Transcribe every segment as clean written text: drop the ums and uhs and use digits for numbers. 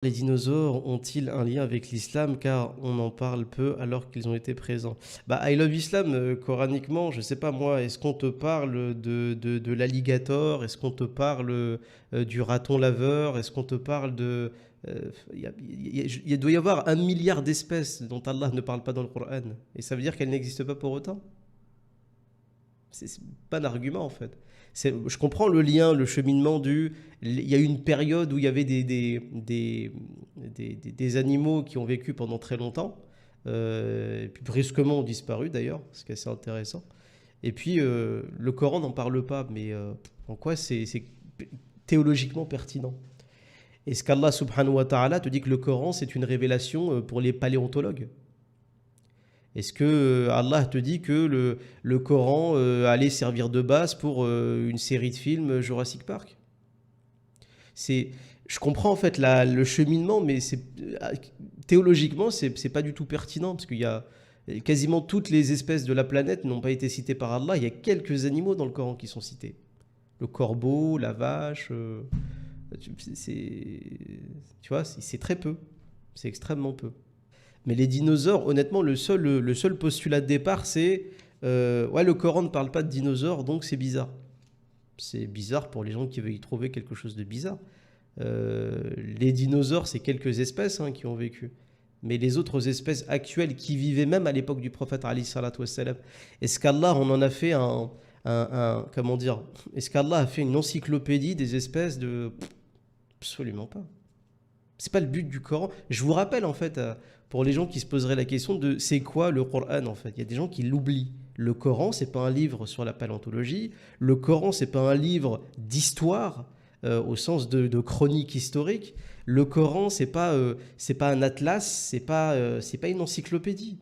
Les dinosaures ont-ils un lien avec l'islam car on en parle peu alors qu'ils ont été présents? I Love Islam, coraniquement, je sais pas moi, est-ce qu'on te parle de l'alligator? Est-ce qu'on te parle du raton laveur? Est-ce qu'on te parle de... il doit y avoir 1 milliard d'espèces dont Allah ne parle pas dans le Coran. Et ça veut dire qu'elles n'existent pas pour autant? C'est pas un argument en fait. Je comprends le lien, le cheminement du. Il y a eu une période où il y avait des animaux qui ont vécu pendant très longtemps, et puis brusquement ont disparu d'ailleurs, ce qui est assez intéressant. Et puis le Coran n'en parle pas, mais en quoi c'est théologiquement pertinent? Est-ce qu'Allah subhanahu wa ta'ala te dit que le Coran c'est une révélation pour les paléontologues? Est-ce que Allah te dit que le Coran allait servir de base pour une série de films Jurassic Park? C'est, je comprends en fait le cheminement, mais théologiquement, c'est pas du tout pertinent parce qu'il y a quasiment toutes les espèces de la planète n'ont pas été citées par Allah. Il y a quelques animaux dans le Coran qui sont cités. Le corbeau, la vache, c'est, tu vois, c'est très peu. C'est extrêmement peu. Mais les dinosaures, honnêtement, le seul postulat de départ, c'est ouais, le Coran ne parle pas de dinosaures, donc c'est bizarre. C'est bizarre pour les gens qui veulent y trouver quelque chose de bizarre. Les dinosaures, c'est quelques espèces qui ont vécu. Mais les autres espèces actuelles qui vivaient même à l'époque du prophète, alayhi salatu wassalam, est-ce qu'Allah on en a fait comment dire, est-ce qu'Allah a fait une encyclopédie des espèces de... Absolument pas. C'est pas le but du Coran. Je vous rappelle en fait, pour les gens qui se poseraient la question de c'est quoi le Coran en fait. Il y a des gens qui l'oublient. Le Coran, c'est pas un livre sur la paléontologie. Le Coran, c'est pas un livre d'histoire au sens de chronique historique. Le Coran, c'est pas un atlas, c'est pas une encyclopédie.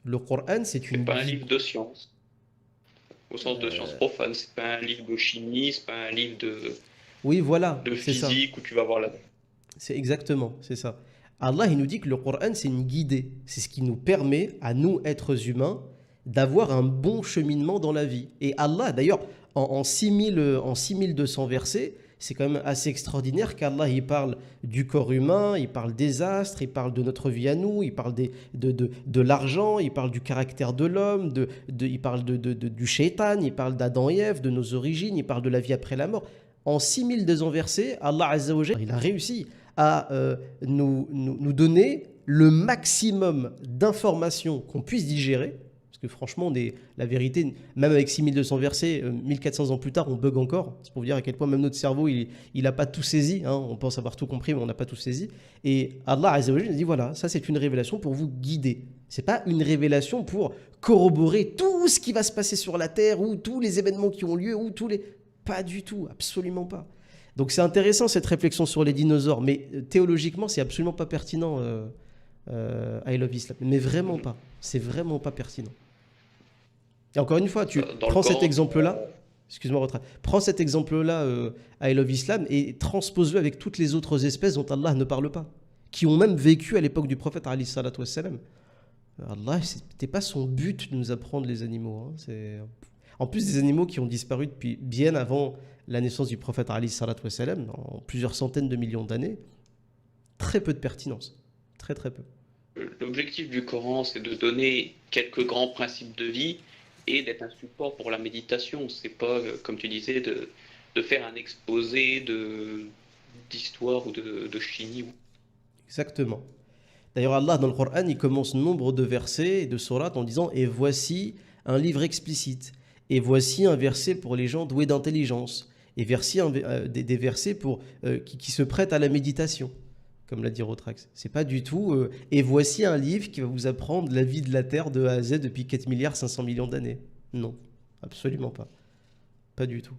Le Coran, c'est C'est une pas un Bible. livre de science, au sens de science profane. C'est pas un livre de chimie, c'est pas un livre Oui, voilà, de c'est ça. physique où tu vas voir la... C'est exactement, c'est ça. Allah, il nous dit que le Coran, c'est une guidée. C'est ce qui nous permet, à nous, êtres humains, d'avoir un bon cheminement dans la vie. Et Allah, d'ailleurs, en 6200 versets, c'est quand même assez extraordinaire qu'Allah, il parle du corps humain, il parle des astres, il parle de notre vie à nous, il parle de l'argent, il parle du caractère de l'homme, il parle du shaitan, il parle d'Adam et Ève, de nos origines, il parle de la vie après la mort. En 6200 versets, Allah Azza wa Jalla, il a réussi à nous donner le maximum d'informations qu'on puisse digérer. Parce que franchement, la vérité, même avec 6200 versets, 1400 ans plus tard, on bug encore. C'est pour vous dire à quel point même notre cerveau, il n'a pas tout saisi. On pense avoir tout compris, mais on n'a pas tout saisi. Et Allah Azza wa Jalla dit, voilà, ça c'est une révélation pour vous guider. C'est pas une révélation pour corroborer tout ce qui va se passer sur la Terre, ou tous les événements qui ont lieu, ou tous les... Pas du tout, absolument pas. Donc c'est intéressant cette réflexion sur les dinosaures, mais théologiquement, c'est absolument pas pertinent, I Love Islam. Mais vraiment pas. C'est vraiment pas pertinent. Et encore une fois, tu Dans le prends cet Coran, exemple-là, excuse-moi, prends cet exemple-là, I Love Islam, et transpose-le avec toutes les autres espèces dont Allah ne parle pas, qui ont même vécu à l'époque du prophète, alayhi salatu wassalam. Allah, c'était pas son but de nous apprendre les animaux. C'est... En plus des animaux qui ont disparu depuis bien avant la naissance du prophète Ali sallallahu alayhi wa sallam, en plusieurs centaines de millions d'années, très peu de pertinence. Très très peu. l'objectif du Coran, c'est de donner quelques grands principes de vie et d'être un support pour la méditation. C'est pas, comme tu disais, de faire un exposé d'histoire ou de chimie. Exactement. D'ailleurs, Allah, dans le Coran, il commence nombre de versets et de sourates en disant « Et voici un livre explicite. Et voici un verset pour les gens doués d'intelligence. Et voici des versets qui se prêtent à la méditation. » Comme l'a dit Rotrax. C'est pas du tout et voici un livre qui va vous apprendre la vie de la Terre de A à Z depuis 4 milliards 500 millions d'années. Non, absolument pas. Pas du tout.